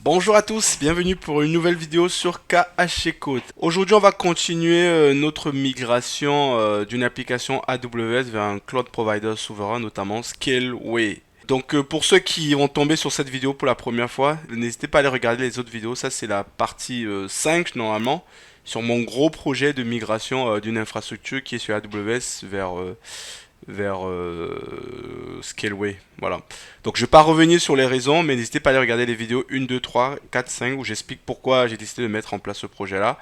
Bonjour à tous, bienvenue pour une nouvelle vidéo sur KHC Code. Aujourd'hui, on va continuer notre migration d'une application AWS vers un cloud provider souverain, notamment Scaleway. Donc pour ceux qui vont tomber sur cette vidéo pour la première fois, n'hésitez pas à aller regarder les autres vidéos. Ça, c'est la partie 5 normalement, sur mon gros projet de migration d'une infrastructure qui est sur AWS vers Scaleway. Voilà. Donc je vais pas revenir sur les raisons, mais n'hésitez pas à aller regarder les vidéos 1, 2, 3, 4, 5 où j'explique pourquoi j'ai décidé de mettre en place ce projet-là.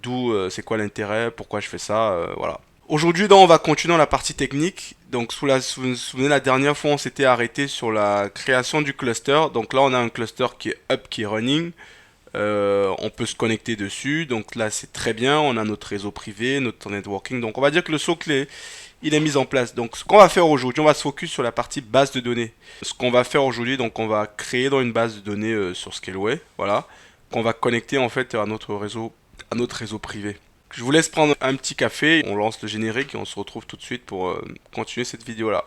D'où c'est quoi l'intérêt, pourquoi je fais ça, voilà. Aujourd'hui, donc, on va continuer dans la partie technique. Donc, vous vous souvenez, la dernière fois, on s'était arrêté sur la création du cluster. Donc là, on a un cluster qui est up, qui est running. On peut se connecter dessus. Donc là, c'est très bien. On a notre réseau privé, notre networking. Donc, on va dire que le socle il est mis en place. Donc, ce qu'on va faire aujourd'hui, on va se focus sur la partie base de données. Ce qu'on va faire aujourd'hui, donc, on va créer dans une base de données sur Scaleway, voilà, qu'on va connecter en fait à notre réseau privé. Je vous laisse prendre un petit café, on lance le générique et on se retrouve tout de suite pour continuer cette vidéo là.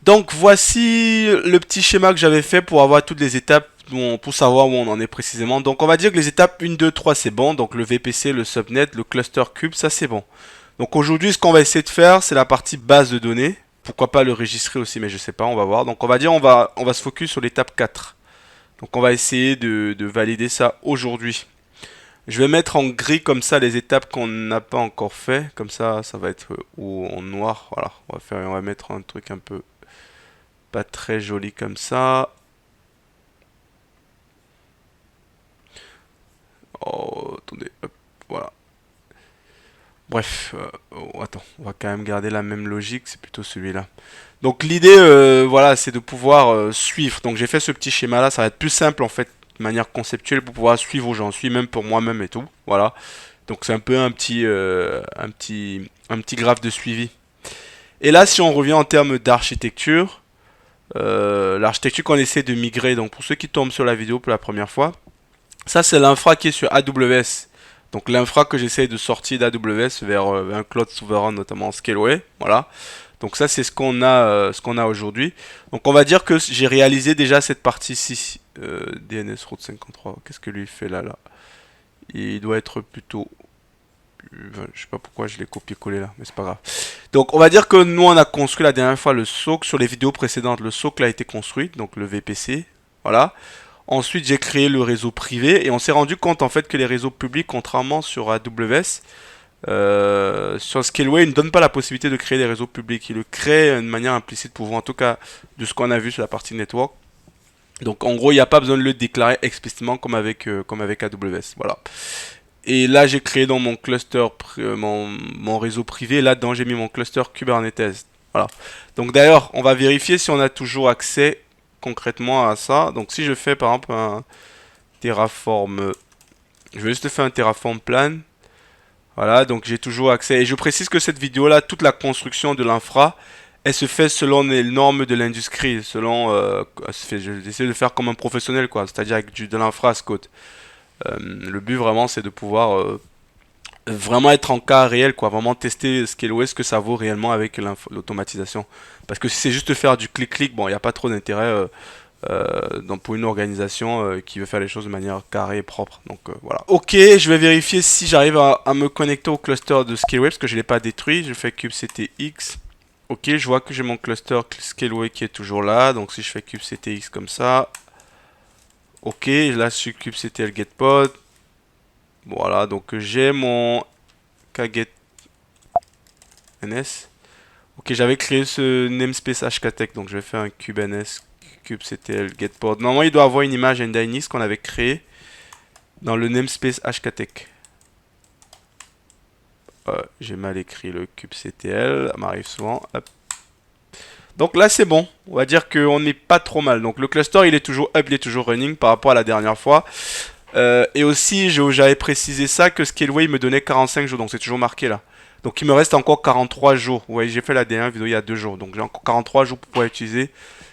Donc voici le petit schéma que j'avais fait pour avoir toutes les étapes pour savoir où on en est précisément. Donc on va dire que les étapes 1, 2, 3 c'est bon. Donc le VPC, le subnet, le cluster cube, ça c'est bon. Donc aujourd'hui ce qu'on va essayer de faire c'est la partie base de données. Pourquoi pas le registrer aussi mais je sais pas, on va voir. Donc on va dire on va se focus sur l'étape 4. Donc on va essayer de valider ça aujourd'hui. Je vais mettre en gris comme ça les étapes qu'on n'a pas encore fait. Comme ça va être ou en noir. Voilà, on va mettre un truc un peu pas très joli comme ça. Oh, attendez, hop, voilà. Bref, oh, attends, on va quand même garder la même logique, c'est plutôt celui-là. Donc l'idée, voilà, c'est de pouvoir suivre. Donc j'ai fait ce petit schéma-là, ça va être plus simple en fait, de manière conceptuelle, pour pouvoir suivre où j'en suis, même pour moi-même et tout. Voilà. Donc c'est un peu un petit graphe de suivi. Et là, si on revient en termes d'architecture, l'architecture qu'on essaie de migrer, donc pour ceux qui tombent sur la vidéo pour la première fois, ça, c'est l'infra qui est sur AWS. Donc l'infra que j'essaye de sortir d'AWS vers un cloud souverain, notamment Scaleway. Voilà. Donc ça, c'est ce qu'on a aujourd'hui. Donc on va dire que j'ai réalisé déjà cette partie-ci. DNS Route 53. Qu'est-ce que lui fait là? Il doit être plutôt... Je sais pas pourquoi je l'ai copié-collé là, mais c'est pas grave. Donc on va dire que nous on a construit la dernière fois le socle. Sur les vidéos précédentes, le socle a été construit. Donc le VPC. Voilà. Ensuite, j'ai créé le réseau privé et on s'est rendu compte en fait que les réseaux publics, contrairement sur AWS, sur Scaleway, ils ne donnent pas la possibilité de créer des réseaux publics. Ils le créent de manière implicite pour vous, en tout cas de ce qu'on a vu sur la partie network. Donc en gros, il n'y a pas besoin de le déclarer explicitement comme avec AWS. Voilà. Et là, j'ai créé dans mon cluster, mon réseau privé. Là-dedans, j'ai mis mon cluster Kubernetes. Voilà. Donc d'ailleurs, on va vérifier si on a toujours accès concrètement à ça. Donc si je fais par exemple un Terraform, je vais juste faire un Terraform plan. Voilà, donc j'ai toujours accès. Et je précise que cette vidéo-là, toute la construction de l'infra, elle se fait selon les normes de l'industrie, selon, j'essaie de faire comme un professionnel, quoi, c'est-à-dire avec de l'infra as code. Le but vraiment, c'est de pouvoir vraiment être en cas réel, quoi, vraiment tester ce que ça vaut réellement avec l'automatisation. Parce que si c'est juste faire du clic-clic, bon, il n'y a pas trop d'intérêt donc pour une organisation qui veut faire les choses de manière carrée et propre. Donc voilà. Ok, je vais vérifier si j'arrive à me connecter au cluster de Scaleway parce que je ne l'ai pas détruit. Je fais kubectx. Ok, je vois que j'ai mon cluster Scaleway qui est toujours là. Donc si je fais kubectx comme ça. Ok, là je suis kubectl getpod. Voilà, donc j'ai mon kgetns. Ok, j'avais créé ce namespace hktech, donc je vais faire un kubens kubectl getpod. Normalement, il doit avoir une image Nginx qu'on avait créée dans le namespace hktech. J'ai mal écrit le kubectl, ça m'arrive souvent. Hop. Donc là c'est bon, on va dire qu'on n'est pas trop mal. Donc le cluster il est toujours up, il est toujours running par rapport à la dernière fois. Et aussi j'avais précisé ça que Scaleway me donnait 45 jours, donc c'est toujours marqué là. Donc il me reste encore 43 jours. Vous voyez, j'ai fait la dernière vidéo il y a 2 jours, donc j'ai encore 43 jours pour pouvoir utiliser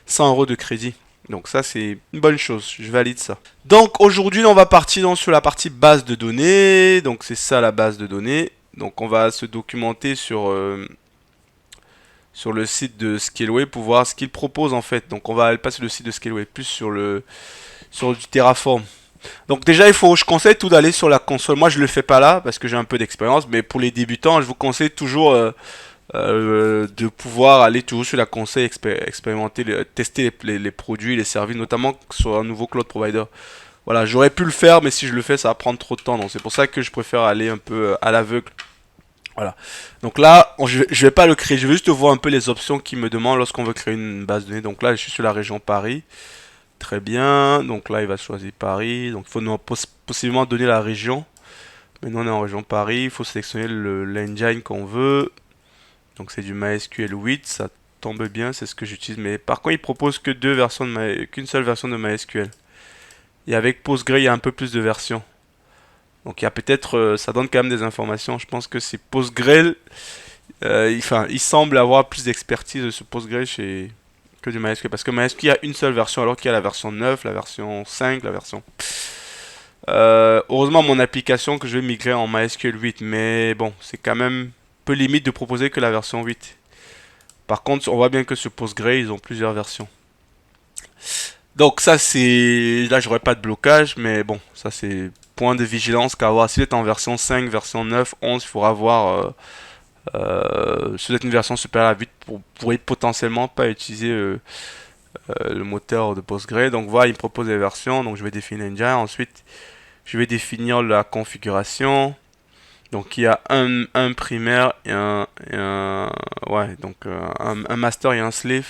100 euros de crédit. Donc ça c'est une bonne chose, je valide ça. Donc aujourd'hui on va partir sur la partie base de données. Donc c'est ça la base de données. Donc on va se documenter sur le site de Scaleway pour voir ce qu'il propose en fait. Donc on va aller passer le site de Scaleway plus sur du Terraform. Donc déjà je conseille tout d'aller sur la console. Moi je le fais pas là parce que j'ai un peu d'expérience, mais pour les débutants je vous conseille toujours de pouvoir aller toujours sur la console, expérimenter, tester les produits, les services, notamment sur un nouveau cloud provider. Voilà, j'aurais pu le faire, mais si je le fais, ça va prendre trop de temps. Donc c'est pour ça que je préfère aller un peu à l'aveugle. Voilà. Donc là, je vais pas le créer, je vais juste voir un peu les options qui me demandent lorsqu'on veut créer une base de données. Donc là, je suis sur la région Paris. Très bien. Donc là, il va choisir Paris. Donc il faut nous possiblement donner la région. Maintenant, on est en région Paris. Il faut sélectionner l'engine qu'on veut. Donc c'est du MySQL 8. Ça tombe bien, c'est ce que j'utilise. Mais par contre, il propose que qu'une seule version de MySQL. Et avec Postgre, il y a un peu plus de versions. Donc il y a peut-être, ça donne quand même des informations. Je pense que c'est Postgre. Il semble avoir plus d'expertise sur Postgre que du MySQL. Parce que MySQL, il y a une seule version, alors qu'il y a la version 9, la version 5, la version. Heureusement, mon application que je vais migrer en MySQL 8. Mais bon, c'est quand même peu limite de proposer que la version 8. Par contre, on voit bien que sur Postgre, ils ont plusieurs versions. Donc ça c'est... Là j'aurais pas de blocage, mais bon, ça c'est point de vigilance qu'à avoir. Si vous êtes en version 5, version 9, 11, il faudra voir... si vous êtes une version supérieure à 8, vous pourrez potentiellement pas utiliser le moteur de Postgre. Donc voilà, il me propose des versions, donc je vais définir l'engine. Ensuite, je vais définir la configuration. Donc il y a un primaire ouais, donc un master et un slave.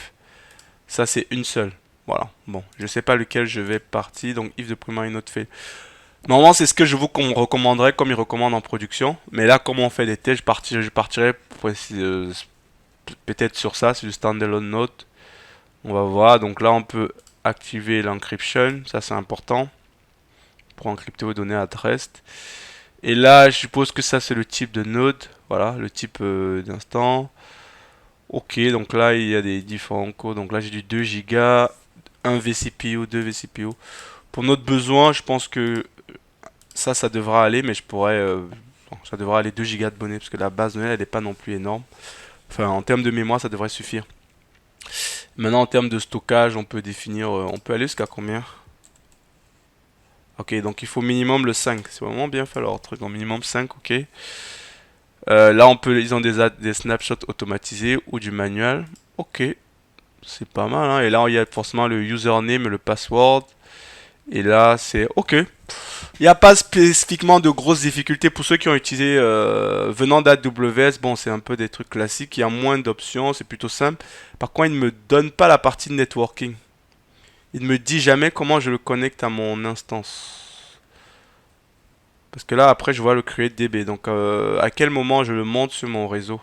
Ça c'est une seule. Voilà. Bon, je sais pas lequel je vais partir. Donc if the primary not fail. Normalement c'est ce que je vous recommanderais comme il recommande en production. Mais là comme on fait des tests, je partirai peut-être sur ça, c'est du standalone note. On va voir. Donc là on peut activer l'encryption. Ça c'est important pour encrypter vos données à reste. Et là je suppose que ça c'est le type de node. Voilà, le type d'instant. Ok, donc là il y a des différents codes. Donc là j'ai du 2 Go, 1 vCPU, 2 vCPU. Pour notre besoin, je pense que ça devra aller, mais je pourrais. Bon, ça devra aller 2 Go de données parce que la base de données elle n'est pas non plus énorme. Enfin, en termes de mémoire, ça devrait suffire. Maintenant, en termes de stockage, on peut définir. On peut aller jusqu'à combien? Ok, donc il faut minimum le 5. C'est vraiment bien fait leur truc. En minimum 5, ok. Là, ils ont des snapshots automatisés ou du manuel. Ok, c'est pas mal. Hein. Et là, il y a forcément le username et le password. Et là, c'est ok. Il n'y a pas spécifiquement de grosses difficultés pour ceux qui ont utilisé venant d'AWS. Bon, c'est un peu des trucs classiques. Il y a moins d'options, c'est plutôt simple. Par contre, il ne me donne pas la partie de networking. Il ne me dit jamais comment je le connecte à mon instance. Parce que là, après, je vois le create DB. Donc, à quel moment je le monte sur mon réseau?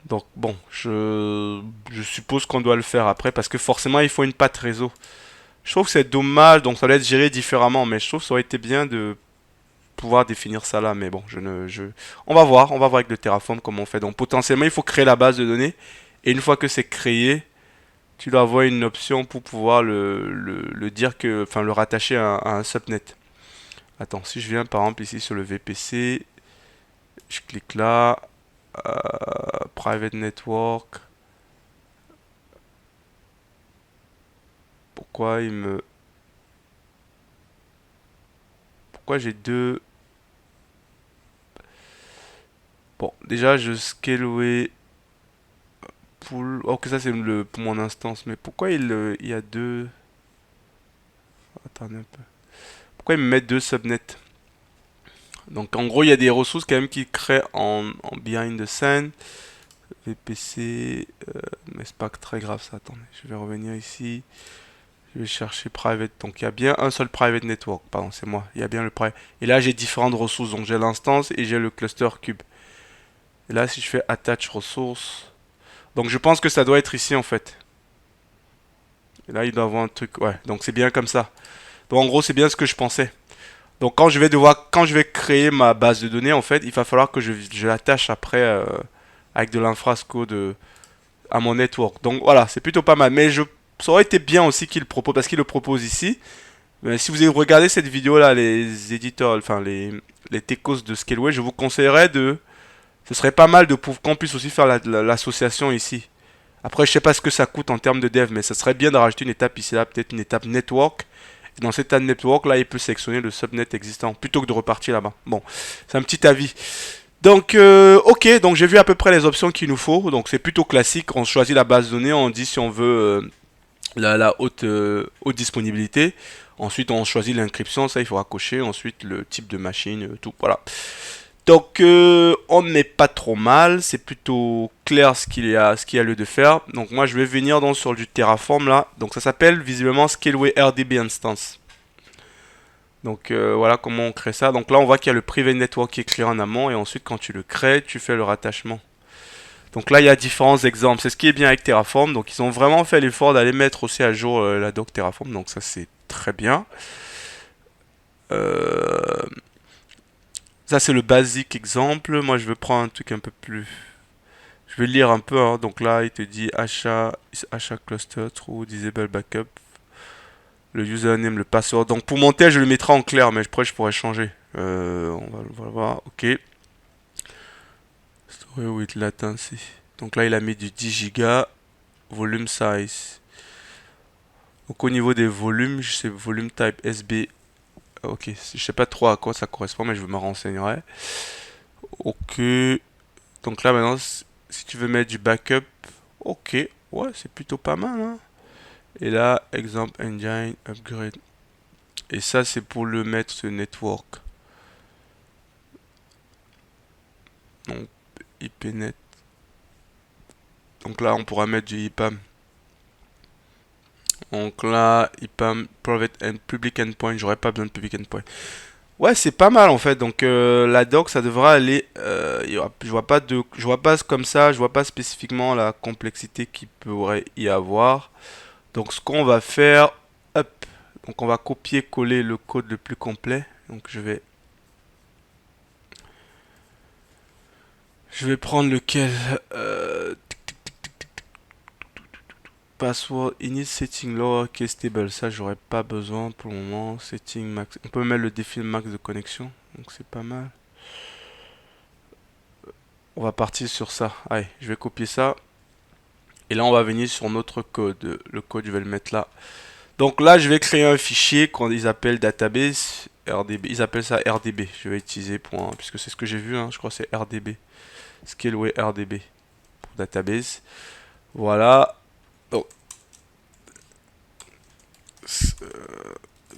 Donc, bon, je suppose qu'on doit le faire après. Parce que forcément, il faut une patte réseau. Je trouve que c'est dommage. Donc, ça doit être géré différemment. Mais je trouve que ça aurait été bien de pouvoir définir ça là. Mais bon, on va voir. On va voir avec le Terraform comment on fait. Donc, potentiellement, il faut créer la base de données. Et une fois que c'est créé, tu dois avoir une option pour pouvoir le dire que, enfin, le rattacher à un subnet. Attends, si je viens par exemple ici sur le VPC, je clique là, Private Network. Pourquoi il me... Pourquoi j'ai deux... Bon, déjà je scaleway pool... Oh, que ça c'est pour mon instance, mais pourquoi il y a deux... Attendez un peu. Pourquoi il me met deux subnets? Donc en gros il y a des ressources quand même qui créent en behind the scene. VPC, mais c'est pas très grave ça, attendez, je vais revenir ici. Je Je vais chercher private. Donc il y a bien un seul private network. Pardon, c'est moi. Il y a bien le private. Et là, j'ai différentes ressources. Donc j'ai l'instance et j'ai le cluster cube. Et là, si je fais attach ressources. Donc je pense que ça doit être ici en fait. Et là, il doit avoir un truc. Ouais, donc c'est bien comme ça. Donc en gros, c'est bien ce que je pensais. Donc quand je vais créer ma base de données, en fait, il va falloir que je l'attache après avec de l'infrascode à mon network. Donc voilà, c'est plutôt pas mal. Mais ça aurait été bien aussi qu'il le propose, parce qu'il le propose ici. Mais si vous avez regardé cette vidéo là, les éditeurs, enfin les techos de Scaleway, je vous conseillerais ce serait pas mal qu'on puisse aussi faire l'association ici. Après, je sais pas ce que ça coûte en termes de dev, mais ça serait bien de rajouter une étape ici là, peut-être une étape network. Et dans cette étape network là, il peut sélectionner le subnet existant plutôt que de repartir là-bas. Bon, c'est un petit avis. Donc, ok, donc j'ai vu à peu près les options qu'il nous faut. Donc, c'est plutôt classique. On choisit la base de données, on dit si on veut la haute disponibilité. Ensuite, on choisit l'inscription, ça il faudra cocher. Ensuite, le type de machine, tout, voilà. Donc, on n'est pas trop mal. C'est plutôt clair ce qu'il y a lieu de faire. Donc, moi, je vais venir donc sur du Terraform là. Donc, ça s'appelle visiblement Scaleway RDB Instance. Donc voilà comment on crée ça. Donc là on voit qu'il y a le private network qui est créé en amont et ensuite quand tu le crées, tu fais le rattachement. Donc là il y a différents exemples. C'est ce qui est bien avec Terraform. Donc ils ont vraiment fait l'effort d'aller mettre aussi à jour la doc Terraform. Donc ça c'est très bien. Euh, Ça c'est le basique exemple. Moi je vais prendre un truc un peu plus. Je vais lire un peu. Hein. Donc là il te dit achat cluster true disable backup. Le username, le password. Donc pour monter je le mettrai en clair mais après je pourrais changer. On va voir. Ok. Story with latency. Donc là, il a mis du 10 Go. Volume size. Donc au niveau des volumes, c'est volume type SB. Ok, je sais pas trop à quoi ça correspond, mais je me renseignerai. Ok. Donc là, maintenant, si tu veux mettre du backup, ok. Ouais, c'est plutôt pas mal. Hein. Et là, exemple engine upgrade. Et ça, c'est pour le mettre sur network. Donc, IPnet. Donc là, on pourra mettre du IPAM. Donc là, IPAM, private and public endpoint, j'aurais pas besoin de public endpoint. Ouais, c'est pas mal en fait. Donc la doc, ça devra aller. Je vois pas comme ça. Je vois pas spécifiquement la complexité qu'il pourrait y avoir. Donc ce qu'on va faire, hop. Donc on va copier-coller le code le plus complet. Donc je vais prendre lequel. Password init setting lowercase stable, ça j'aurais pas besoin pour le moment. Setting max, on peut mettre le défi max de connexion, donc c'est pas mal. On va partir sur ça. Allez, je vais copier ça. Et là on va venir sur notre code. Le code je vais le mettre là. Donc là je vais créer un fichier qu'ils appellent database RDB. Ils appellent ça RDB. Je vais utiliser puisque c'est ce que j'ai vu. Hein, je crois que c'est RDB. Scaleway RDB pour database. Voilà. Donc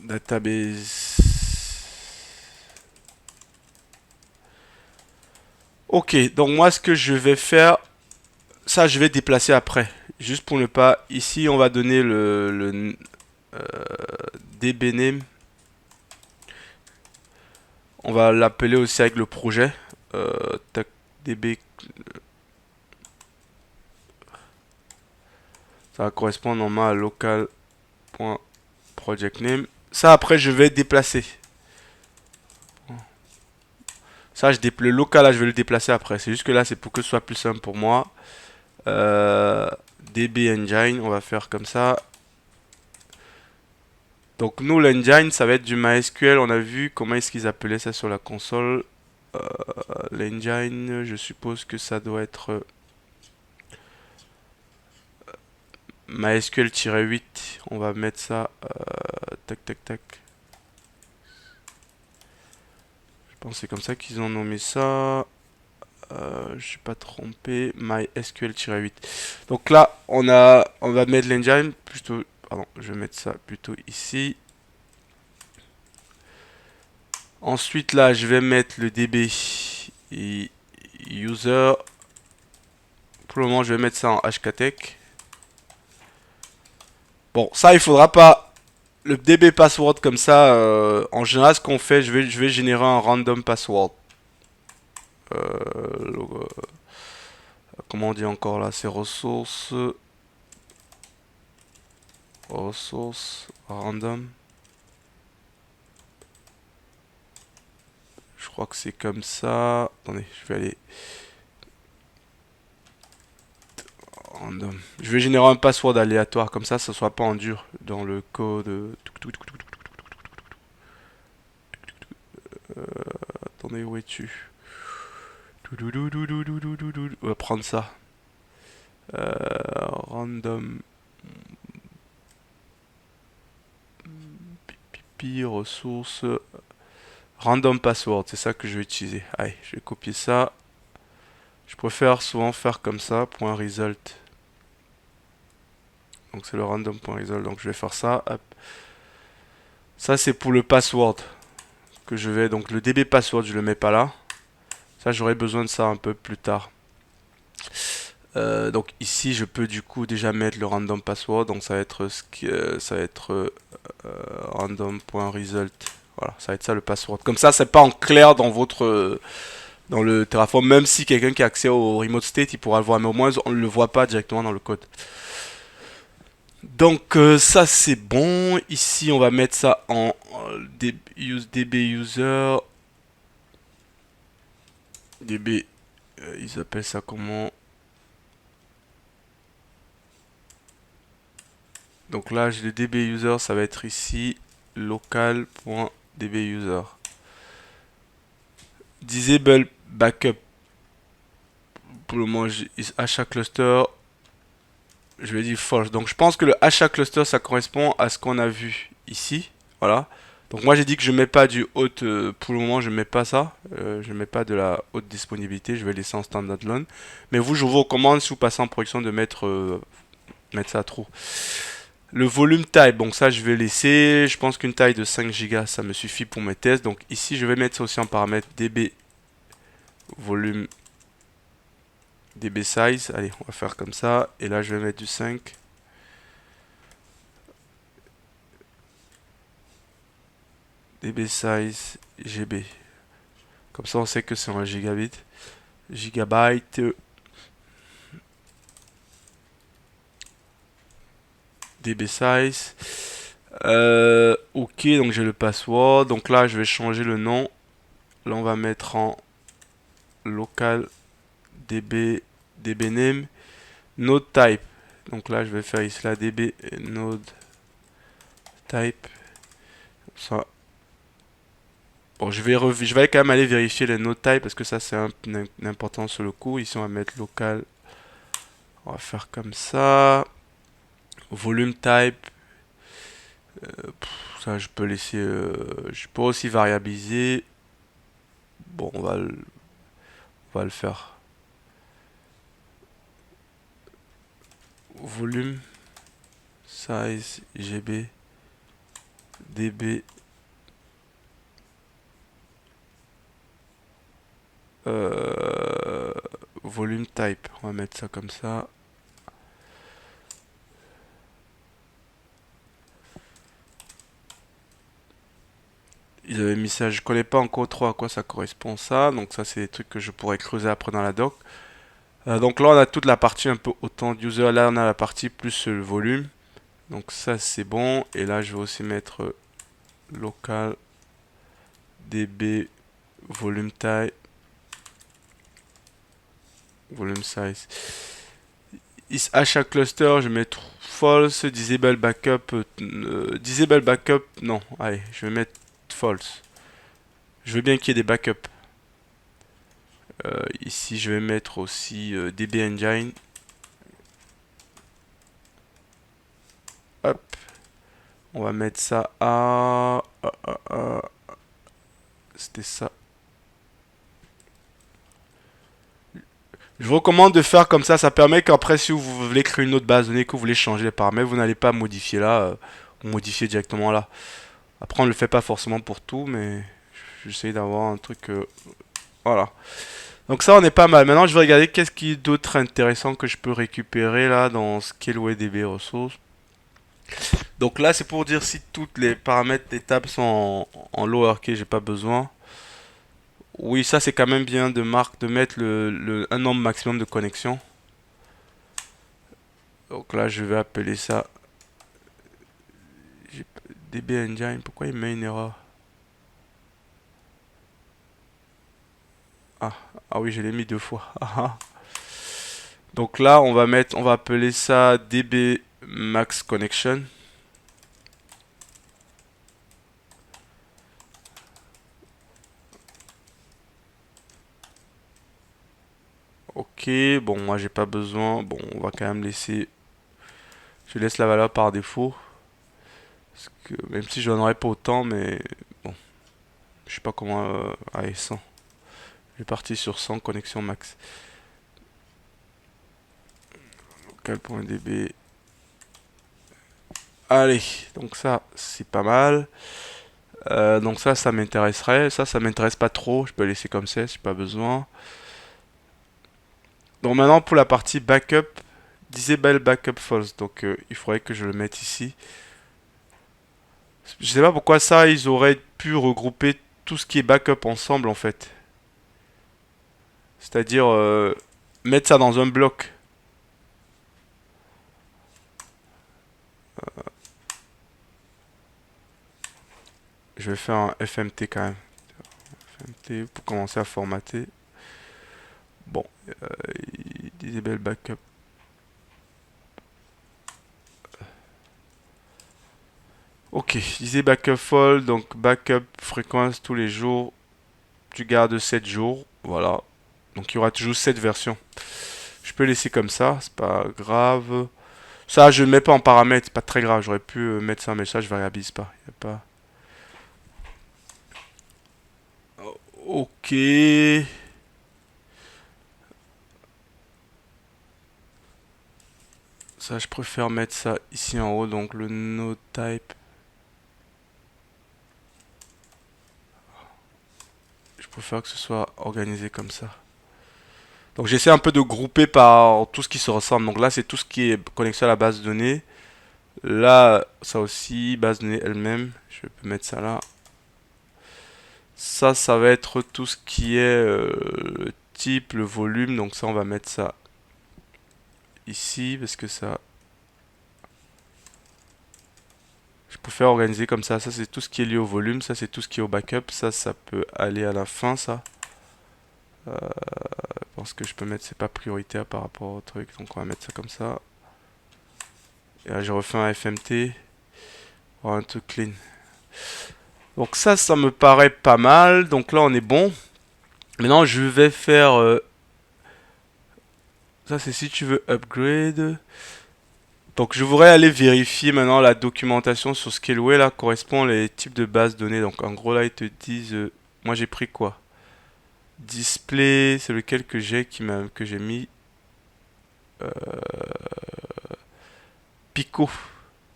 database. Ok, donc moi ce que je vais faire, ça je vais déplacer après. Juste pour ne pas... Ici on va donner le dbname. On va l'appeler aussi avec le projet. db. Ça va correspondre normalement à local.projectName. Ça après je vais déplacer. Ça le local là je vais le déplacer après. C'est juste que là c'est pour que ce soit plus simple pour moi. DB Engine, on va faire comme ça. Donc nous, l'engine, ça va être du MySQL. On a vu comment est-ce qu'ils appelaient ça sur la console. L'engine, je suppose que ça doit être MySQL-8. On va mettre ça. Tac, tac, tac. Je pense que c'est comme ça qu'ils ont nommé ça. Je suis pas trompé. MySQL-8. Donc là, on va mettre l'engine plutôt. Pardon, je vais mettre ça plutôt ici. Ensuite, là, je vais mettre le DB et user. Pour le moment, je vais mettre ça en HKTech. Bon, ça, il faudra pas le DB password comme ça, en général, ce qu'on fait, je vais générer un random password. Comment on dit encore là? C'est ressources, random. Je crois que c'est comme ça. Attendez, je vais aller random. Je vais générer un password aléatoire comme ça soit pas en dur dans le code. Attendez, où es-tu? On va prendre ça. Random. Ressources. Random password, c'est ça que je vais utiliser. Allez, je vais copier ça. Je préfère souvent faire comme ça, .result. Donc c'est le random.result, donc je vais faire ça. Hop. Ça c'est pour le password que je vais, donc le db password je le mets pas là. Ça j'aurai besoin de ça un peu plus tard. Donc ici je peux du coup déjà mettre le random password, donc ça va être random.result. Voilà, ça va être ça le password. Comme ça c'est pas en clair dans votre dans le Terraform, même si quelqu'un qui a accès au remote state il pourra le voir, mais au moins on ne le voit pas directement dans le code. Donc ça c'est bon. Ici on va mettre ça en db user. db ils appellent ça comment? Donc là j'ai le db user, ça va être ici local.dbuser. Disable backup. Pour le moment à chaque cluster je vais dire false. Donc je pense que le HA cluster ça correspond à ce qu'on a vu ici. Voilà. Donc moi j'ai dit que je mets pas du haute, pour le moment je mets pas ça, je mets pas de la haute disponibilité, je vais laisser en standard loan. Mais vous je vous recommande si vous passez en production de mettre ça à true. Le volume type, donc ça je vais laisser, je pense qu'une taille de 5 Go ça me suffit pour mes tests. Donc ici je vais mettre ça aussi en paramètre db volume db size, allez on va faire comme ça, et là je vais mettre du 5. db size GB. Comme ça, on sait que c'est un gigabit. Gigabyte. db size. Ok, donc j'ai le password. Donc là, je vais changer le nom. Là, on va mettre en local db name. Node type. Donc là, je vais faire ici la db node type. Ça. Bon, je vais quand même aller vérifier les node type parce que ça, c'est une importance sur le coup. Ici, on va mettre local. On va faire comme ça. Volume type. Ça, je peux laisser. Je peux aussi variabiliser. Bon, on va le faire. Volume, size, GB, DB. Volume type. On va mettre ça comme ça. Ils avaient mis ça, je connais pas encore trop à quoi ça correspond ça, donc ça c'est des trucs que je pourrais creuser après dans la doc. Donc là on a toute la partie un peu autant d'user, là on a la partie plus le volume, donc ça c'est bon, et là je vais aussi mettre local db volume type, volume size. À chaque cluster je vais mettre false, disable backup, non, allez, je vais mettre false. Je veux bien qu'il y ait des backups. Ici, je vais mettre aussi DB Engine. Hop. On va mettre ça à... C'était ça. Je vous recommande de faire comme ça permet qu'après, si vous voulez créer une autre base de données, que vous voulez changer les paramètres, vous n'allez pas modifier là, ou modifier directement là. Après, on ne le fait pas forcément pour tout, mais j'essaye d'avoir un truc... voilà. Donc ça, on est pas mal. Maintenant, je vais regarder qu'est-ce qui est d'autre intéressant que je peux récupérer là dans ScaleWayDB ressources. Donc là, c'est pour dire si toutes les paramètres des tables sont en lowercase, j'ai pas besoin. Oui, ça c'est quand même bien de mettre un nombre maximum de connexions. Donc là, je vais appeler ça DB Engine. Pourquoi il met une erreur? Ah, ah oui, je l'ai mis deux fois. Ah, ah. Donc là, on va appeler ça DB Max Connection. Ok, bon, moi j'ai pas besoin. Bon, on va quand même laisser. Je laisse la valeur par défaut. Parce que même si je n'en aurais pas autant, mais bon, je sais pas comment. Allez, 100. Je vais partir sur 100 connexion max. Local.db. Allez, donc ça, c'est pas mal. Donc ça m'intéresserait. Ça m'intéresse pas trop. Je peux laisser comme ça, si pas besoin. Donc maintenant, pour la partie backup, disable backup false. Donc il faudrait que je le mette ici. Je sais pas pourquoi ça, ils auraient pu regrouper tout ce qui est backup ensemble en fait. C'est-à-dire mettre ça dans un bloc. Je vais faire un FMT quand même. FMT pour commencer à formater. Bon, euh, disable backup. Ok, disais backup fall, donc backup fréquence tous les jours. Tu gardes 7 jours, voilà. Donc il y aura toujours cette version. Je peux laisser comme ça, c'est pas grave. Ça, je ne mets pas en paramètre, c'est pas très grave. J'aurais pu mettre ça, mais ça, je variabilise pas. Y a pas. Ok. Ça, je préfère mettre ça ici en haut, donc le no type. Je préfère que ce soit organisé comme ça. Donc j'essaie un peu de grouper par tout ce qui se ressemble. Donc là, c'est tout ce qui est connexion à la base de données. Là, ça aussi, base de données elle-même. Je peux mettre ça là. Ça va être tout ce qui est le type, le volume. Donc ça, on va mettre ça ici parce que ça, je préfère organiser comme ça. Ça, c'est tout ce qui est lié au volume. Ça, c'est tout ce qui est au backup. Ça peut aller à la fin, ça. Je pense que je peux mettre, c'est pas prioritaire par rapport au truc. Donc on va mettre ça comme ça. Et là, je refais un FMT. Pour un truc clean. Donc ça me paraît pas mal. Donc là, on est bon. Maintenant, je vais faire... ça, c'est si tu veux upgrade. Donc je voudrais aller vérifier maintenant la documentation sur Scaleway là correspond les types de bases de données. Donc en gros là ils te disent moi j'ai pris quoi? Display, c'est lequel que j'ai mis euh, Pico.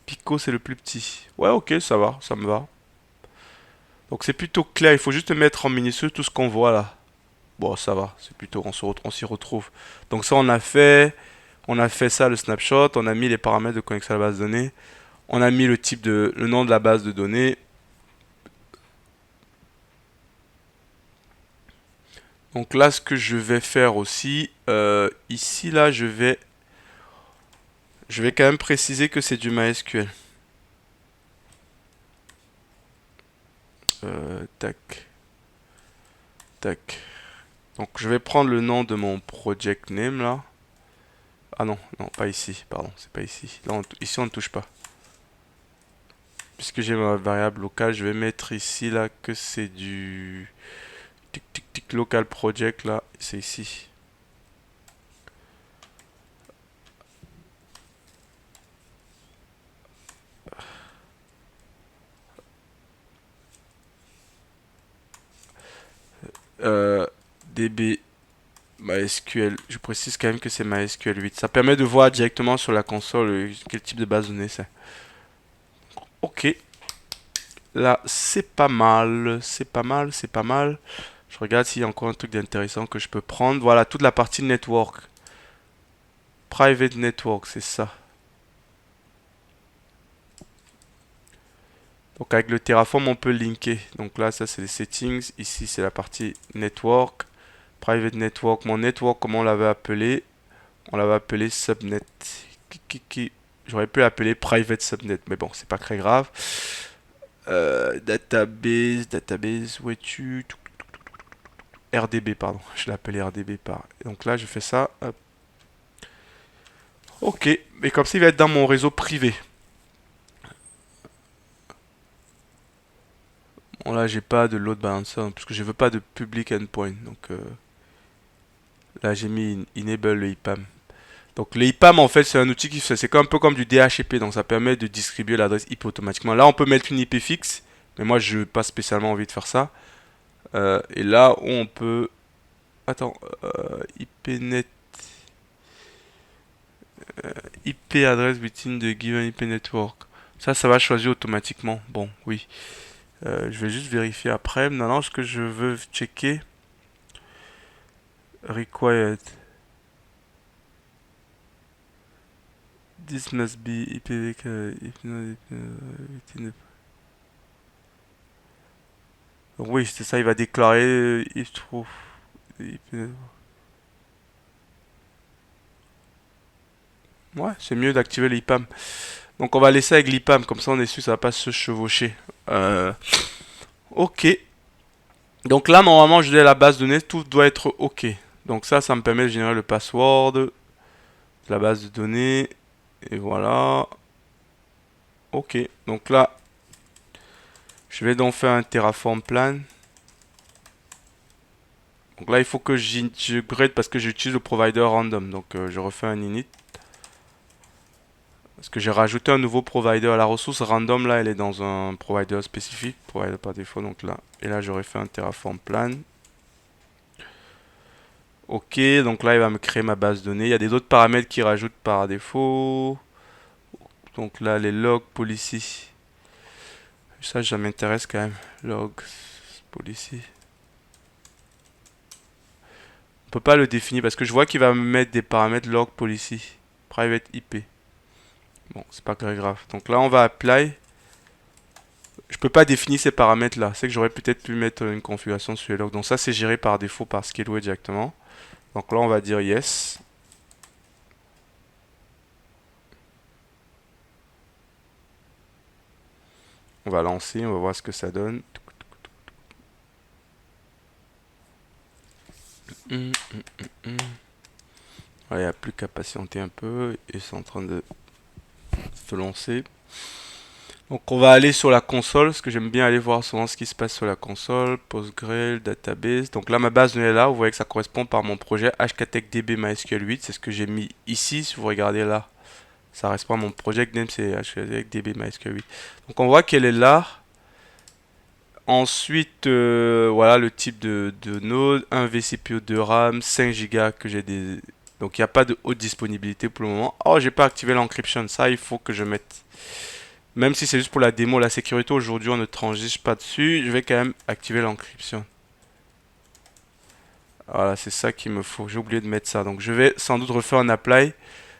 Pico c'est le plus petit. Ouais ok ça va, ça me va. Donc c'est plutôt clair, il faut juste mettre en minuscule tout ce qu'on voit là. Bon ça va, c'est plutôt on s'y retrouve. Donc ça on a fait ça le snapshot, on a mis les paramètres de connexion à la base de données, on a mis le nom de la base de données. Donc là, ce que je vais faire aussi, ici, là, je vais quand même préciser que c'est du MySQL. Tac, tac. Donc je vais prendre le nom de mon project name là. Ah non, non, pas ici, pardon, c'est pas ici. Là, ici on ne touche pas. Puisque j'ai ma variable locale, je vais mettre ici là que c'est du tic tic tic local project là, c'est ici. DB MySQL, je précise quand même que c'est MySQL 8. Ça permet de voir directement sur la console quel type de base de données c'est. Ok, là c'est pas mal, c'est pas mal, c'est pas mal. Je regarde s'il y a encore un truc d'intéressant que je peux prendre. Voilà, toute la partie network. Private network, c'est ça. Donc avec le Terraform, on peut linker. Donc là, ça c'est les settings. Ici, c'est la partie network. Private network. Mon network, comment on l'avait appelé? On l'avait appelé subnet. J'aurais pu l'appeler private subnet, mais bon, c'est pas très grave. Database, où es-tu? RDB, pardon. Je l'appelle RDB par. Donc là, je fais ça. Hop. Ok, et comme ça, il va être dans mon réseau privé. Bon, là, j'ai pas de load balancer, parce que je veux pas de public endpoint. Donc là, j'ai mis enable le IPAM. Donc le IPAM, en fait, c'est un outil qui fait, c'est un peu comme du DHCP, donc ça permet de distribuer l'adresse IP automatiquement. Là, on peut mettre une IP fixe, mais moi, je n'ai pas spécialement envie de faire ça. Et là, on peut... Attends, IPnet... IP address within the given IP network. Ça va choisir automatiquement. Bon, oui. Je vais juste vérifier après. Maintenant, ce que je veux checker... Required. This must be IPv4. Donc oui, c'est ça, il va déclarer if true. Ouais, c'est mieux d'activer l'IPAM. Donc on va laisser avec l'IPAM, comme ça on est sûr que ça va pas se chevaucher. Ok. Donc là, normalement, je dis à la base de données, tout doit être ok. Donc ça me permet de générer le password de la base de données. Et voilà. Ok. Donc là, je vais donc faire un Terraform plan. Donc là, il faut que j'upgrade parce que j'utilise le provider random. Donc je refais un init. Parce que j'ai rajouté un nouveau provider. La ressource random, là, elle est dans un provider spécifique. Provider par défaut, donc là. Et là, j'aurais fait un Terraform plan. Ok, donc là, il va me créer ma base de données. Il y a des autres paramètres qui rajoutent par défaut. Donc là, les logs policy. Ça m'intéresse quand même. Logs policy. On peut pas le définir parce que je vois qu'il va me mettre des paramètres log policy. Private IP. Bon, c'est pas très grave. Donc là, on va apply. Je peux pas définir ces paramètres là. C'est que j'aurais peut-être pu mettre une configuration sur les logs. Donc ça, c'est géré par défaut par Scaleway directement. Donc là, on va dire yes. On va lancer, on va voir ce que ça donne. Il n'y a plus qu'à patienter un peu. Et c'est en train de se lancer. Donc on va aller sur la console, parce que j'aime bien aller voir souvent ce qui se passe sur la console. Postgre, database. Donc là, ma base de données est là. Vous voyez que ça correspond par mon projet HKTechDB MySQL 8. C'est ce que j'ai mis ici, si vous regardez là. Ça correspond à mon project name, c'est HKTechDB MySQL 8. Donc on voit qu'elle est là. Ensuite, voilà le type de node, 1 vCPU de RAM, 5 Go que j'ai des... Donc il n'y a pas de haute disponibilité pour le moment. Oh, j'ai pas activé l'encryption, ça il faut que je mette. Même si c'est juste pour la démo, la sécurité aujourd'hui on ne transige pas dessus, je vais quand même activer l'encryption. Voilà, c'est ça qu'il me faut, j'ai oublié de mettre ça. Donc je vais sans doute refaire un apply.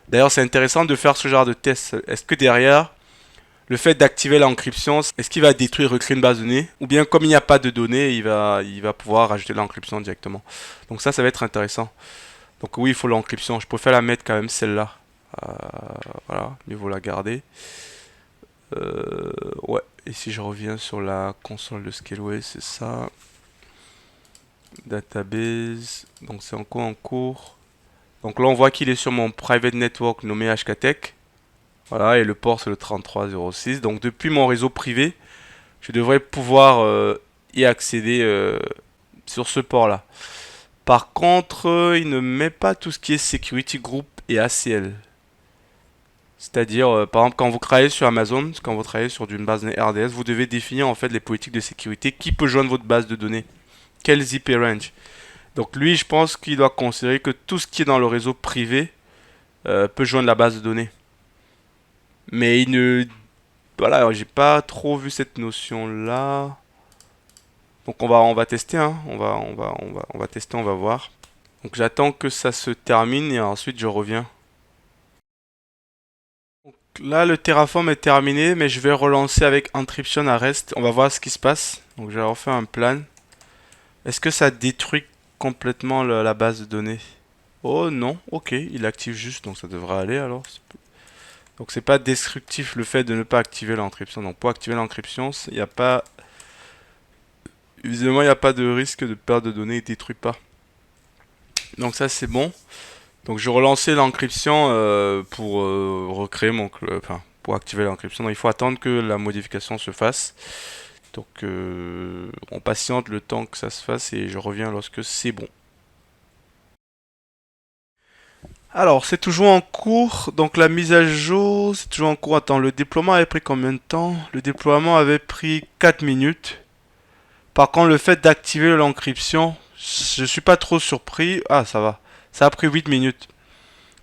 D'ailleurs c'est intéressant de faire ce genre de test. Est-ce que derrière... Le fait d'activer l'encryption, est-ce qu'il va détruire et recréer une base de données? Ou bien comme il n'y a pas de données, il va pouvoir rajouter l'encryption directement. Donc ça va être intéressant. Donc oui, il faut l'encryption. Je préfère la mettre quand même celle-là. Voilà, mieux vaut la garder. Ouais, et si je reviens sur la console de Scaleway, c'est ça. Database. Donc c'est encore en cours. Donc là, on voit qu'il est sur mon private network nommé HKTech. Voilà, et le port c'est le 3306. Donc depuis mon réseau privé, je devrais pouvoir y accéder sur ce port-là. Par contre, il ne met pas tout ce qui est Security Group et ACL. C'est-à-dire, par exemple, quand vous travaillez sur Amazon, quand vous travaillez sur une base de données RDS, vous devez définir en fait les politiques de sécurité. Qui peut joindre votre base de données? Quel IP range? Donc lui, je pense qu'il doit considérer que tout ce qui est dans le réseau privé peut joindre la base de données. Mais il ne... Voilà, j'ai pas trop vu cette notion-là. Donc on va tester, hein. On va tester, on va voir. Donc j'attends que ça se termine et ensuite je reviens. là, le Terraform est terminé, mais je vais relancer avec Encryption à Rest. On va voir ce qui se passe. Donc, je vais refaire un plan. Est-ce que ça détruit complètement la base de données? Oh non, ok, il active juste, donc ça devrait aller alors. Donc c'est pas destructif le fait de ne pas activer l'encryption. Donc pour activer l'encryption, il n'y a pas... Évidemment, il n'y a pas de risque de perte de données, il ne détruit pas. Donc ça c'est bon. Donc je relançais l'encryption pour recréer mon... Enfin, pour activer l'encryption. Donc il faut attendre que la modification se fasse. Donc on patiente le temps que ça se fasse et je reviens lorsque c'est bon. Alors, c'est toujours en cours. Donc, la mise à jour, c'est toujours en cours. Attends, le déploiement avait pris combien de temps? Le déploiement avait pris 4 minutes. Par contre, le fait d'activer l'encryption, je suis pas trop surpris. Ah, ça va. Ça a pris 8 minutes.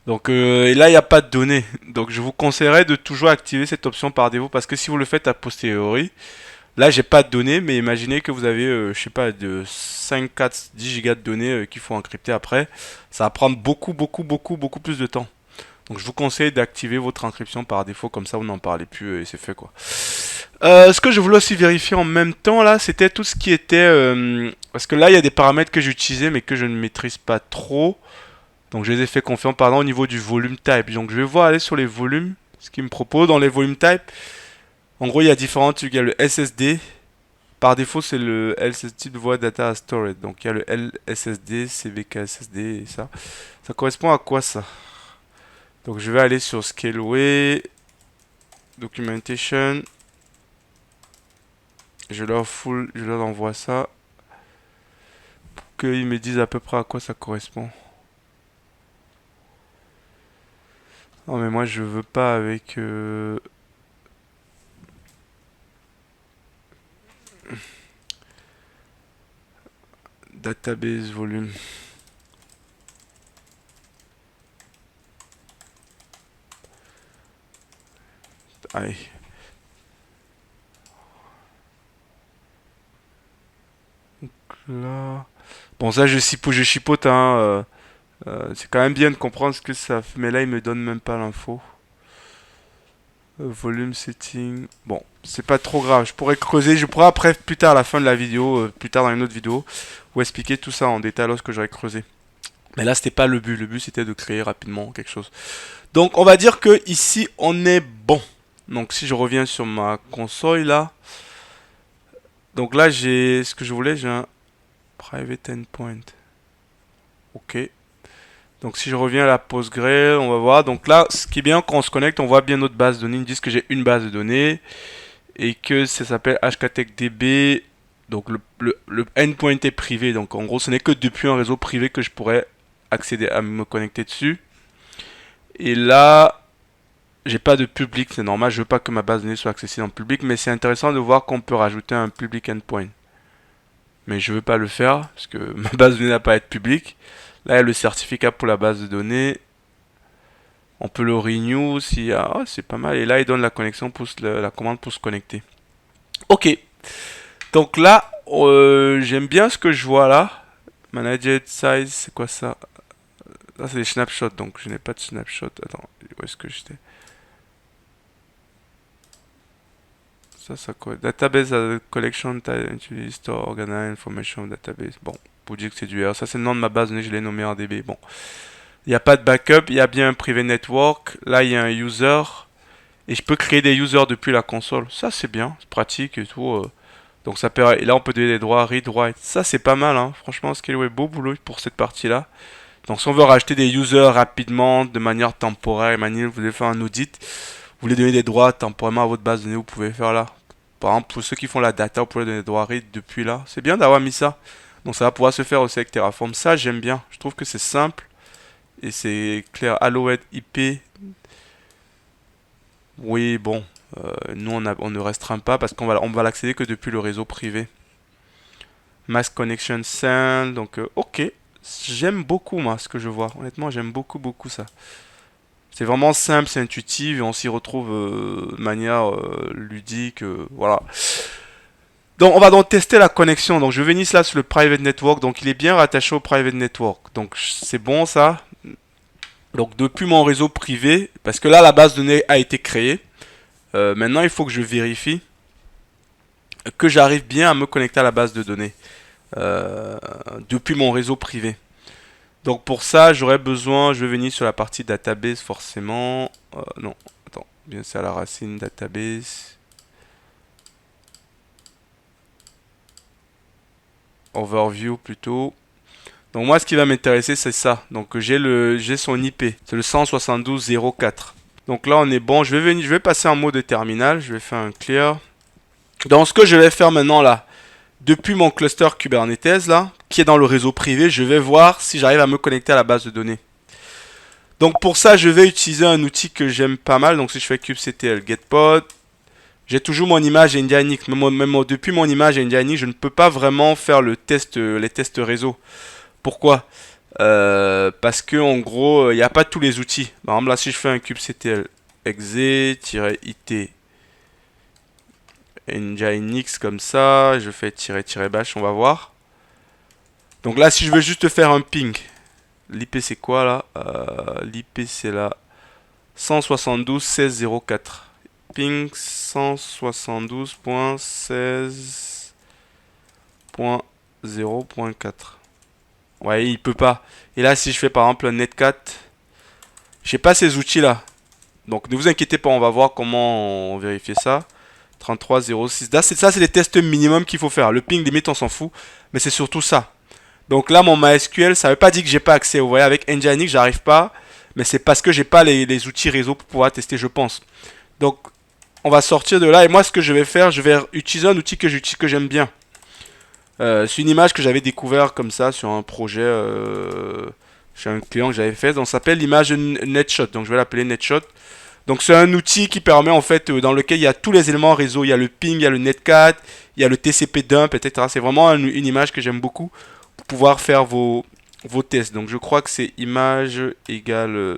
Donc, et là, il n'y a pas de données. Donc, je vous conseillerais de toujours activer cette option par défaut. Parce que si vous le faites a posteriori, là, j'ai pas de données, mais imaginez que vous avez, je sais pas, de 5, 4, 10 gigas de données qu'il faut encrypter après. Ça va prendre beaucoup plus de temps. Donc, je vous conseille d'activer votre encryption par défaut, comme ça, vous n'en parlez plus et c'est fait, quoi. Ce que je voulais aussi vérifier en même temps, là, c'était tout ce qui était... parce que là, il y a des paramètres que j'utilisais, mais que je ne maîtrise pas trop. Donc, je les ai fait confiance, par exemple, au niveau du volume type. Donc, je vais voir aller sur les volumes, ce qu'il me propose dans les volume type. En gros, il y a différents trucs. Il y a le SSD. Par défaut, c'est le LSSD de Voice Data Storage. Donc, il y a le LSSD, CVK SSD et ça. Ça correspond à quoi ça? Donc, je vais aller sur Scaleway, Documentation. Je leur envoie ça. Pour qu'ils me disent à peu près à quoi ça correspond. Non, mais moi, je veux pas avec... database volume. Allez. Donc là... Bon, ça, je chipote, hein. C'est quand même bien de comprendre ce que ça fait. Mais là, il me donne même pas l'info. Volume setting. Bon, c'est pas trop grave. Je pourrais creuser. Je pourrais après, plus tard, à la fin de la vidéo, plus tard dans une autre vidéo, vous expliquer tout ça en détail lorsque j'aurai creusé. Mais là, c'était pas le but. Le but, c'était de créer rapidement quelque chose. Donc, on va dire que ici, on est bon. Donc, si je reviens sur ma console là. Donc là, j'ai ce que je voulais. J'ai un private endpoint. Ok. Donc si je reviens à la PostgreSQL, on va voir. Donc là, ce qui est bien quand on se connecte, on voit bien notre base de données. Ils me disent que j'ai une base de données et que ça s'appelle HKTechDB. Donc le endpoint est privé. Donc en gros, ce n'est que depuis un réseau privé que je pourrais accéder à me connecter dessus. Et là, j'ai pas de public, c'est normal. Je veux pas que ma base de données soit accessible en public, mais c'est intéressant de voir qu'on peut rajouter un public endpoint. Mais je veux pas le faire parce que ma base de données n'a pas à être publique. Là, il y a le certificat pour la base de données. On peut le renew s'il y a... Oh, c'est pas mal. Et là, il donne la connexion pour la commande pour se connecter. Ok. Donc là, j'aime bien ce que je vois là. Managed size, c'est quoi ça? Là, c'est des snapshots. Donc, je n'ai pas de snapshot. Attends, où est-ce que j'étais? Ça quoi? Database collection, store, organize, information, database. Bon, pour dire que c'est du R. Ça, c'est le nom de ma base de données. Je l'ai nommé en DB. Bon. Il n'y a pas de backup, il y a bien un privé network. Là, il y a un user. Et je peux créer des users depuis la console. Ça, c'est bien, c'est pratique et tout. Donc, ça permet. Et là, on peut donner des droits, read, write. Ça, c'est pas mal, hein. Franchement, Scaleway, beau boulot pour cette partie-là. Donc, si on veut rajouter des users rapidement, de manière temporaire, vous voulez faire un audit, vous voulez donner des droits temporairement à votre base de données, vous pouvez faire là. Par exemple, pour ceux qui font la data, vous pouvez donner des droits read depuis là. C'est bien d'avoir mis ça. Donc, ça va pouvoir se faire aussi avec Terraform. Ça, j'aime bien. Je trouve que c'est simple. Et c'est clair, Allowed IP. Oui, bon. Nous, on ne restreint pas parce on va l'accéder que depuis le réseau privé. Mass Connection Send. Donc, ok. J'aime beaucoup, moi, ce que je vois. Honnêtement, j'aime beaucoup ça. C'est vraiment simple, c'est intuitif et on s'y retrouve de manière ludique. Voilà. Donc, on va donc tester la connexion. Donc, je vais venir là sur le private network. Donc, il est bien rattaché au private network. Donc, c'est bon ça. Donc depuis mon réseau privé, parce que là la base de données a été créée, maintenant il faut que je vérifie que j'arrive bien à me connecter à la base de données euh, depuis mon réseau privé. Donc pour ça, j'aurais besoin, je vais venir sur la partie database forcément. Non, attends, bien c'est à la racine database. Overview plutôt. Donc moi ce qui va m'intéresser c'est ça. Donc j'ai son IP, c'est le 172.0.4. Donc là on est bon, je vais passer en mode terminal, je vais faire un clear. Donc ce que je vais faire maintenant là, depuis mon cluster Kubernetes là, qui est dans le réseau privé, je vais voir si j'arrive à me connecter à la base de données. Donc pour ça, je vais utiliser un outil que j'aime pas mal. Donc si je fais kubectl getpod, j'ai toujours mon image Nginx. Depuis mon image Nginx, je ne peux pas vraiment faire les tests réseau. Pourquoi? Parce que en gros, il n'y a pas tous les outils. Par exemple, là, si je fais un kubectl exe-it Nginx comme ça, je fais -bash, on va voir. Donc là, si je veux juste faire un ping, l'IP c'est quoi là? L'IP c'est là 172.16.04. Ping 172.16.0.4. Ouais, il peut pas. Et là, si je fais par exemple un netcat, j'ai pas ces outils là. Donc ne vous inquiétez pas, on va voir comment on vérifie ça. 33.06. Ça, c'est les tests minimum qu'il faut faire. Le ping limite, on s'en fout. Mais c'est surtout ça. Donc là, mon MySQL, ça veut pas dire que j'ai pas accès. Vous voyez, avec Nginx, j'arrive pas. Mais c'est parce que j'ai pas les outils réseau pour pouvoir tester, je pense. Donc, on va sortir de là. Et moi, ce que je vais faire, je vais utiliser un outil que j'aime bien. C'est une image que j'avais découvert comme ça sur un projet chez un client que j'avais fait. Donc, ça s'appelle l'image NetShot. Donc, je vais l'appeler NetShot. Donc, c'est un outil qui permet en fait, dans lequel il y a tous les éléments réseau. Il y a le ping, il y a le netcat, il y a le TCP dump, etc. C'est vraiment une image que j'aime beaucoup pour pouvoir faire vos tests. Donc, je crois que c'est image égale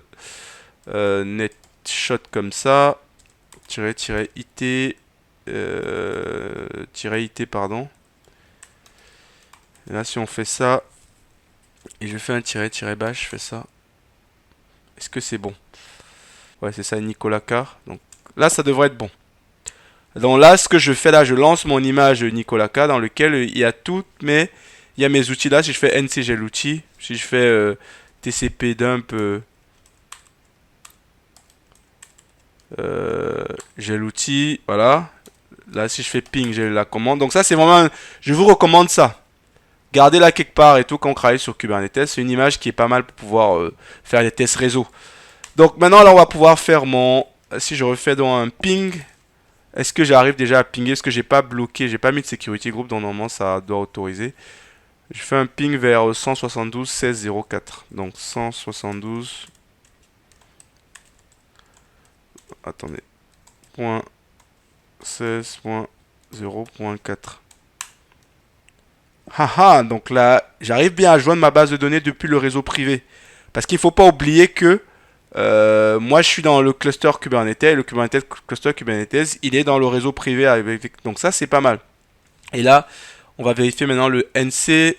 NetShot comme ça. -it -it pardon. Et là si on fait ça et je fais un -bash, je fais ça. Est-ce que c'est bon? Ouais, c'est ça, Nicolas Carr. Donc là ça devrait être bon. Donc là ce que je fais là, je lance mon image Nicolas Carr dans lequel il y a il y a mes outils là. Si je fais nc, j'ai l'outil. Si je fais tcp dump, j'ai l'outil, voilà. Là, si je fais ping, j'ai la commande. Donc ça, c'est vraiment... Je vous recommande ça. Gardez-la quelque part et tout quand on travaille sur Kubernetes. C'est une image qui est pas mal pour pouvoir faire des tests réseau. Donc maintenant, là, on va pouvoir faire mon... Si je refais dans un ping, est-ce que j'arrive déjà à pinguer? Est-ce que j'ai pas bloqué? J'ai pas mis de security group, donc normalement, ça doit autoriser. Je fais un ping vers 172.16.04. Donc 172... Attendez. 16.0.4. Haha, donc là, j'arrive bien à joindre ma base de données depuis le réseau privé. Parce qu'il ne faut pas oublier que moi, je suis dans le cluster Kubernetes. Et le cluster Kubernetes, il est dans le réseau privé. Donc ça, c'est pas mal. Et là, on va vérifier maintenant le NC.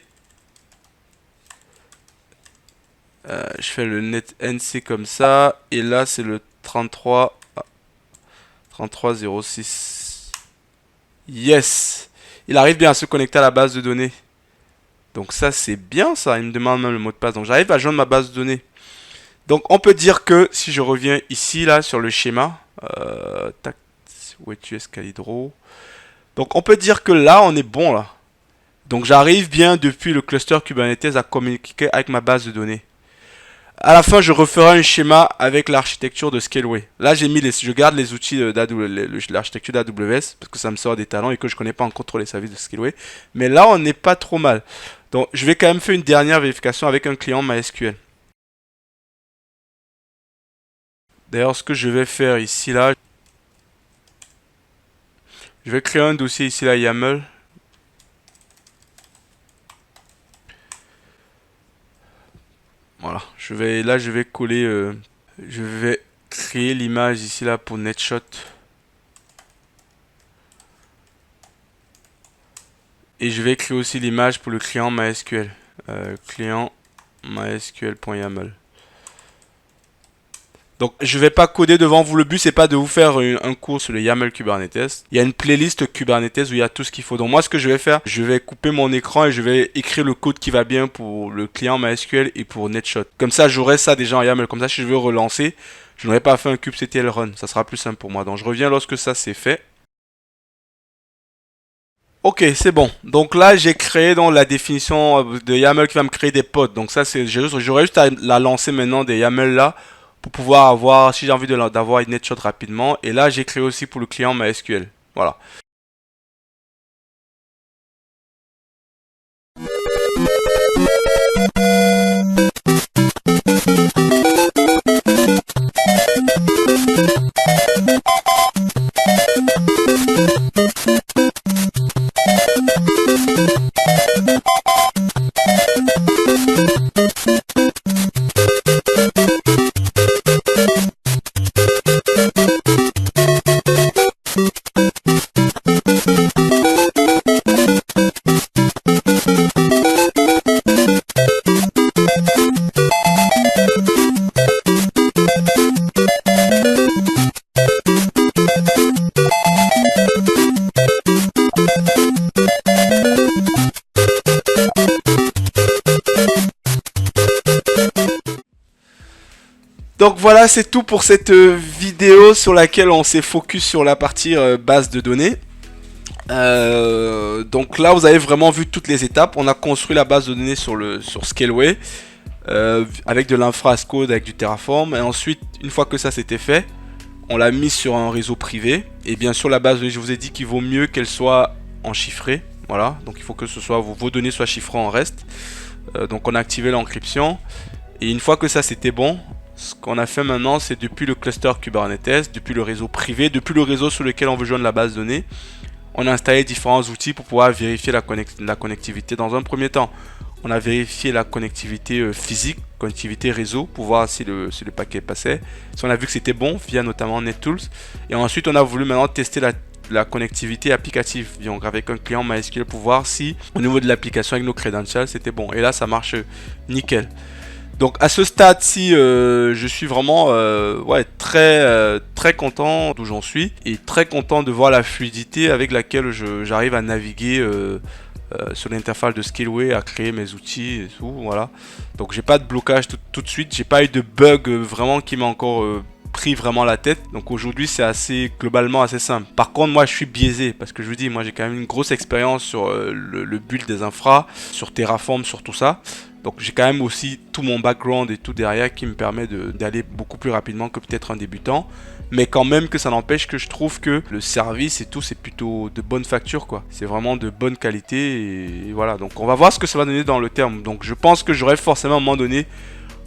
Je fais le net NC comme ça. Et là, c'est le 33.06. Yes! Il arrive bien à se connecter à la base de données. Donc ça, c'est bien ça. Il me demande même le mot de passe. Donc j'arrive à joindre ma base de données. Donc on peut dire que si je reviens ici, là, sur le schéma. Tac, où es-tu, Escalidro? Donc on peut dire que là, on est bon là. Donc j'arrive bien depuis le cluster Kubernetes à communiquer avec ma base de données. À la fin, je referai un schéma avec l'architecture de Scaleway. Là, je garde les outils l'architecture d'AWS parce que ça me sort des talents et que je connais pas encore trop les services de Scaleway. Mais là, on n'est pas trop mal. Donc, je vais quand même faire une dernière vérification avec un client MySQL. D'ailleurs, ce que je vais faire ici, là, je vais créer un dossier ici, là, YAML. Voilà. Je vais coller, je vais créer l'image ici, là, pour NetShot. Et je vais créer aussi l'image pour le client MySQL. Client mysql.yaml. Donc je vais pas coder devant vous, le but c'est pas de vous faire un cours sur le YAML Kubernetes. Il y a une playlist Kubernetes où il y a tout ce qu'il faut. Donc moi ce que je vais faire, je vais couper mon écran et je vais écrire le code qui va bien pour le client MySQL et pour NetShot. Comme ça j'aurai ça déjà en YAML, comme ça si je veux relancer, je n'aurai pas fait un kubectl run, ça sera plus simple pour moi. Donc je reviens lorsque ça c'est fait. Ok, c'est bon. Donc là, j'ai créé donc la définition de YAML qui va me créer des pods. Donc ça, c'est j'aurais juste à la lancer maintenant des YAML là pour pouvoir avoir, si j'ai envie d'avoir une NetShot rapidement. Et là, j'ai créé aussi pour le client MySQL. Voilà. Donc voilà, c'est tout pour cette vidéo sur laquelle on s'est focus sur la partie base de données. Donc là, vous avez vraiment vu toutes les étapes. On a construit la base de données sur Scaleway avec de l'infra as code, avec du Terraform. Et ensuite, une fois que ça c'était fait, on l'a mis sur un réseau privé. Et bien sûr, la base de données, je vous ai dit qu'il vaut mieux qu'elle soit en chiffré. Voilà, donc il faut que ce soit vos données soient chiffrées en reste. Donc on a activé l'encryption. Et une fois que ça c'était bon, ce qu'on a fait maintenant, c'est depuis le cluster Kubernetes, depuis le réseau privé, depuis le réseau sur lequel on veut joindre la base de données, on a installé différents outils pour pouvoir vérifier la connectivité. Dans un premier temps, on a vérifié la connectivité physique, connectivité réseau, pour voir si le paquet passait. Si on a vu que c'était bon, via notamment NetTools. Et ensuite, on a voulu maintenant tester la connectivité applicative, donc avec un client MySQL, pour voir si au niveau de l'application avec nos credentials, c'était bon. Et là, ça marche nickel. Donc à ce stade-ci, je suis vraiment très content d'où j'en suis et très content de voir la fluidité avec laquelle j'arrive à naviguer sur l'interface de Scaleway, à créer mes outils et tout, voilà. Donc j'ai pas de blocage tout de suite, j'ai pas eu de bug vraiment qui m'a encore pris vraiment la tête. Donc aujourd'hui c'est globalement assez simple. Par contre moi je suis biaisé parce que je vous dis, moi j'ai quand même une grosse expérience sur le build des infras, sur Terraform, sur tout ça. Donc j'ai quand même aussi tout mon background et tout derrière qui me permet d'aller beaucoup plus rapidement que peut-être un débutant. Mais quand même que ça n'empêche que je trouve que le service et tout c'est plutôt de bonne facture quoi. C'est vraiment de bonne qualité et voilà. Donc on va voir ce que ça va donner dans le terme. Donc je pense que j'aurai forcément à un moment donné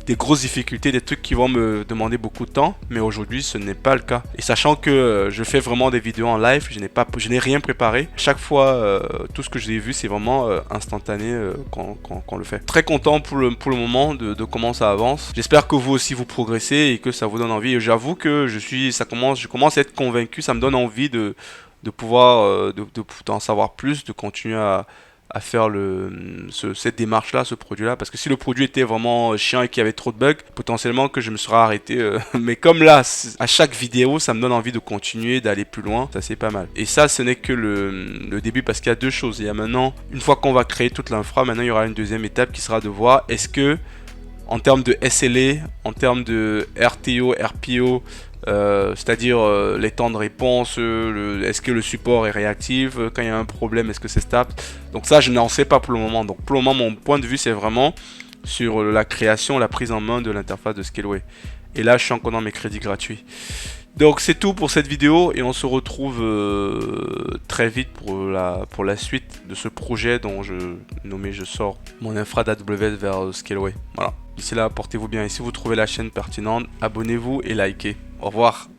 des grosses difficultés, des trucs qui vont me demander beaucoup de temps, mais aujourd'hui ce n'est pas le cas. Et sachant que je fais vraiment des vidéos en live, je n'ai rien préparé. Chaque fois, tout ce que j'ai vu, c'est vraiment instantané quand le fait. Très content pour le moment de comment ça avance. J'espère que vous aussi vous progressez et que ça vous donne envie. Et j'avoue que je commence à être convaincu, ça me donne envie de pouvoir d'en savoir plus, de continuer à faire cette démarche là, ce produit là, parce que si le produit était vraiment chiant et qu'il y avait trop de bugs, potentiellement que je me serais arrêté mais comme là à chaque vidéo ça me donne envie de continuer, d'aller plus loin, ça c'est pas mal. Et ça ce n'est que le début, parce qu'il y a deux choses. Il y a maintenant, une fois qu'on va créer toute l'infra, maintenant il y aura une deuxième étape qui sera de voir est-ce que en termes de SLA, en termes de RTO, RPO, c'est-à-dire les temps de réponse, est-ce que le support est réactif, quand il y a un problème, est-ce que c'est stable. Donc ça, je n'en sais pas pour le moment. Donc pour le moment, mon point de vue, c'est vraiment sur la création, la prise en main de l'interface de Scaleway. Et là, je suis encore dans mes crédits gratuits. Donc c'est tout pour cette vidéo et on se retrouve très vite pour la suite de ce projet dont je sors mon infra d'AWS vers Scaleway. Voilà. D'ici là, portez-vous bien et si vous trouvez la chaîne pertinente, abonnez-vous et likez. Au revoir.